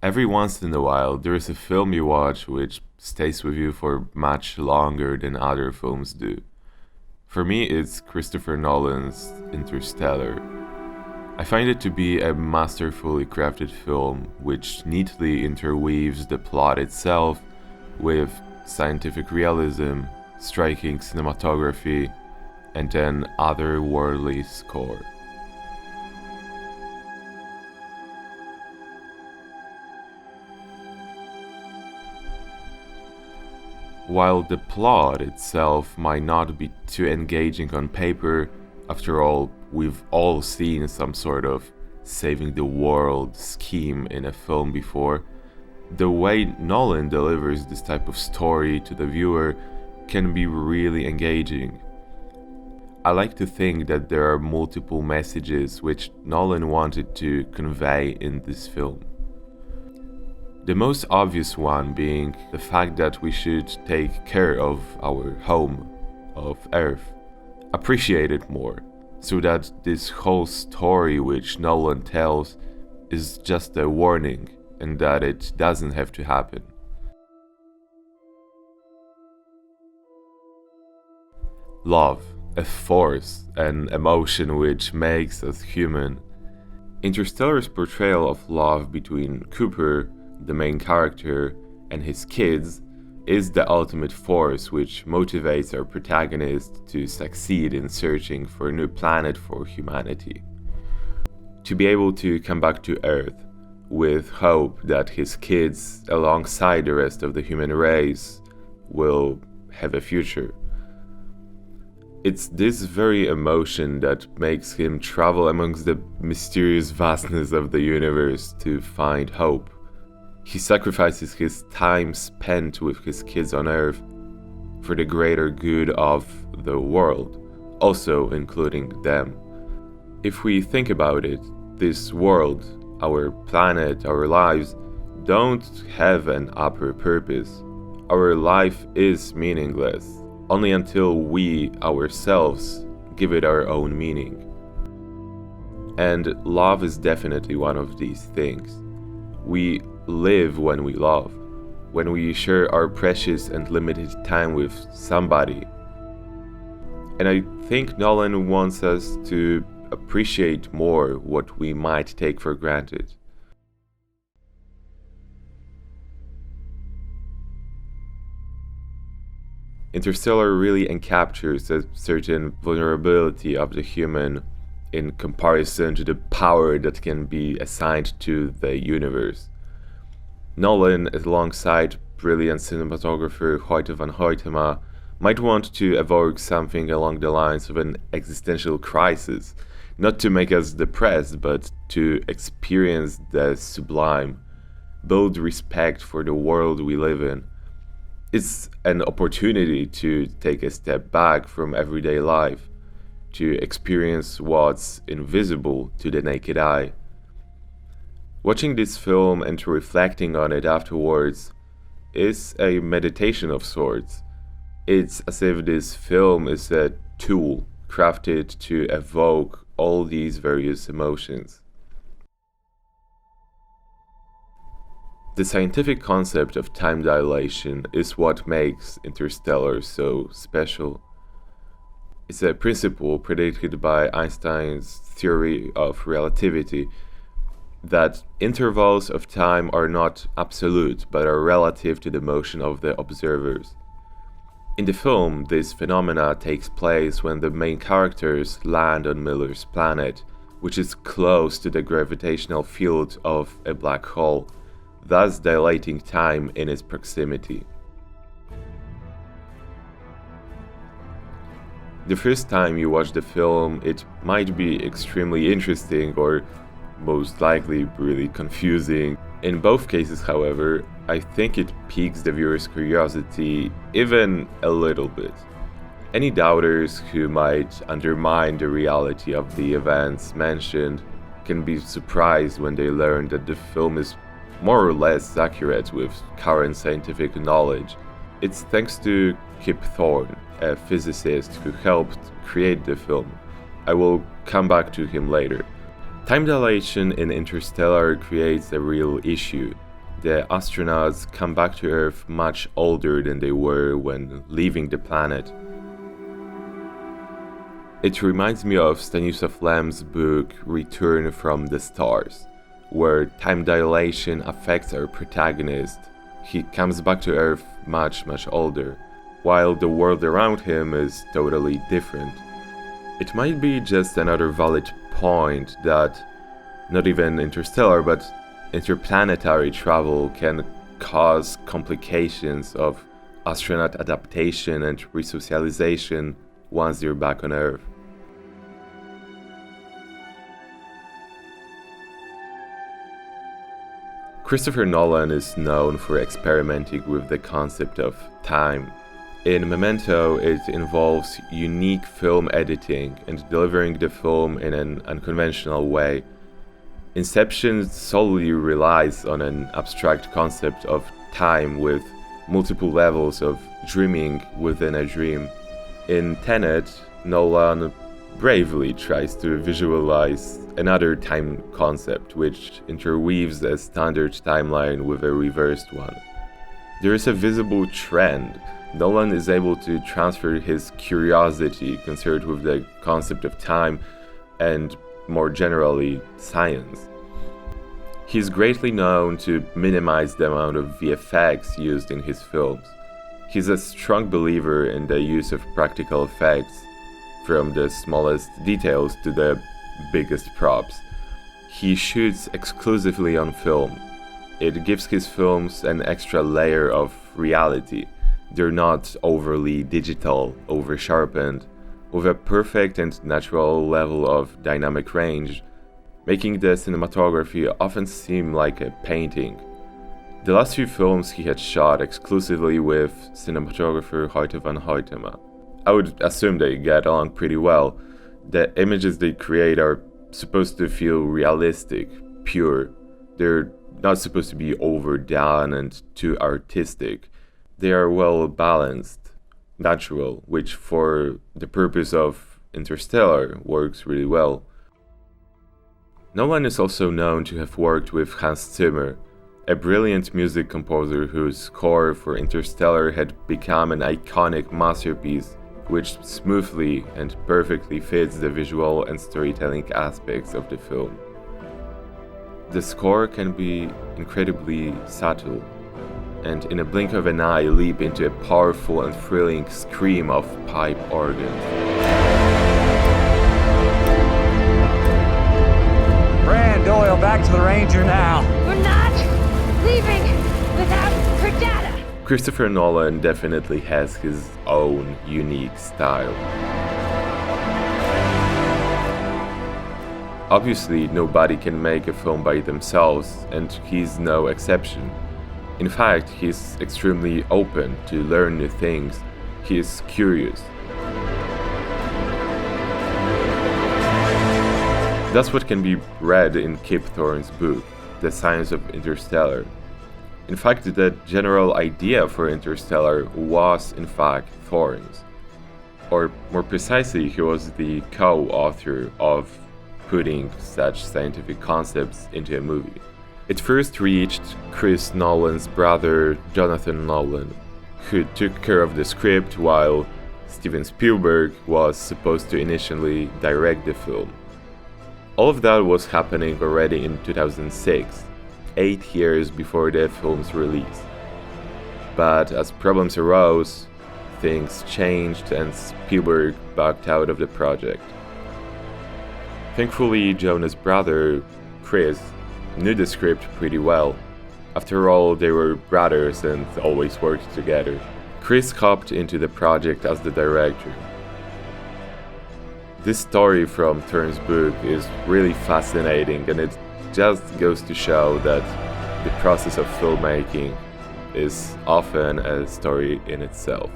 Every once in a while, there is a film you watch which stays with you for much longer than other films do. For me, it's Christopher Nolan's Interstellar. I find it to be a masterfully crafted film which neatly interweaves the plot itself with scientific realism, striking cinematography, and an otherworldly score. While the plot itself might not be too engaging on paper, after all, we've all seen some sort of saving the world scheme in a film before, the way Nolan delivers this type of story to the viewer can be really engaging. I like to think that there are multiple messages which Nolan wanted to convey in this film. The most obvious one being the fact that we should take care of our home, of Earth, appreciate it more, so that this whole story which Nolan tells is just a warning and that it doesn't have to happen. Love, a force, an emotion which makes us human. Interstellar's portrayal of love between Cooper, the main character, and his kids is the ultimate force which motivates our protagonist to succeed in searching for a new planet for humanity. To be able to come back to Earth with hope that his kids, alongside the rest of the human race, will have a future. It's this very emotion that makes him travel amongst the mysterious vastness of the universe to find hope. He sacrifices his time spent with his kids on Earth for the greater good of the world, also including them. If we think about it, this world, our planet, our lives, don't have an upper purpose. Our life is meaningless, only until we ourselves give it our own meaning. And love is definitely one of these things. We live when we love, when we share our precious and limited time with somebody. And I think Nolan wants us to appreciate more what we might take for granted. Interstellar really encaptures a certain vulnerability of the human in comparison to the power that can be assigned to the universe. Nolan, alongside brilliant cinematographer Hoytema, might want to evoke something along the lines of an existential crisis, not to make us depressed, but to experience the sublime, build respect for the world we live in. It's an opportunity to take a step back from everyday life, to experience what's invisible to the naked eye. Watching this film and reflecting on it afterwards is a meditation of sorts. It's as if this film is a tool crafted to evoke all these various emotions. The scientific concept of time dilation is what makes Interstellar so special. It's a principle predicted by Einstein's theory of relativity, that intervals of time are not absolute but are relative to the motion of the observers. In the film, this phenomena takes place when the main characters land on Miller's planet, which is close to the gravitational field of a black hole, thus dilating time in its proximity. The first time you watch the film, it might be extremely interesting or most likely really confusing. In both cases, however, I think it piques the viewer's curiosity even a little bit. Any doubters who might undermine the reality of the events mentioned can be surprised when they learn that the film is more or less accurate with current scientific knowledge. It's thanks to Kip Thorne, a physicist who helped create the film. I will come back to him later. Time dilation in Interstellar creates a real issue. The astronauts come back to Earth much older than they were when leaving the planet. It reminds me of Stanisław Lem's book Return from the Stars, where time dilation affects our protagonist. He comes back to Earth much older, while the world around him is totally different. It might be just another valid point that not even interstellar but interplanetary travel can cause complications of astronaut adaptation and resocialization once they're back on Earth. Christopher Nolan is known for experimenting with the concept of time. In Memento, it involves unique film editing and delivering the film in an unconventional way. Inception solely relies on an abstract concept of time with multiple levels of dreaming within a dream. In Tenet, Nolan bravely tries to visualize another time concept which interweaves a standard timeline with a reversed one. There is a visible trend. Nolan is able to transfer his curiosity concerned with the concept of time and, more generally, science. He is greatly known to minimize the amount of VFX used in his films. He's a strong believer in the use of practical effects, from the smallest details to the biggest props. He shoots exclusively on film. It gives his films an extra layer of reality. They're not overly digital, over-sharpened, with a perfect and natural level of dynamic range, making the cinematography often seem like a painting. The last few films he had shot exclusively with cinematographer hoytema. I would assume they get along pretty well. The images they create are supposed to feel realistic, pure. They're not supposed to be overdone and too artistic. They are well balanced, natural, which for the purpose of Interstellar works really well. Nolan is also known to have worked with Hans Zimmer, a brilliant music composer whose score for Interstellar had become an iconic masterpiece which smoothly and perfectly fits the visual and storytelling aspects of the film. The score can be incredibly subtle, and in a blink of an eye leap into a powerful and thrilling scream of pipe organs. Brand Doyle, back to the Ranger now. We're not leaving without her data. Christopher Nolan definitely has his own unique style. Obviously, nobody can make a film by themselves, and he's no exception. In fact, he's extremely open to learn new things. He is curious. That's what can be read in Kip Thorne's book, The Science of Interstellar. In fact, the general idea for Interstellar was, in fact, Thorne's. Or more precisely, he was the co-author of putting such scientific concepts into a movie. It first reached Chris Nolan's brother, Jonathan Nolan, who took care of the script while Steven Spielberg was supposed to initially direct the film. All of that was happening already in 2006, 8 years before the film's release. But as problems arose, things changed and Spielberg backed out of the project. Thankfully, Jonah's brother, Chris, knew the script pretty well. After all, they were brothers and always worked together. Chris hopped into the project as the director. This story from Thorne's book is really fascinating, and it just goes to show that the process of filmmaking is often a story in itself.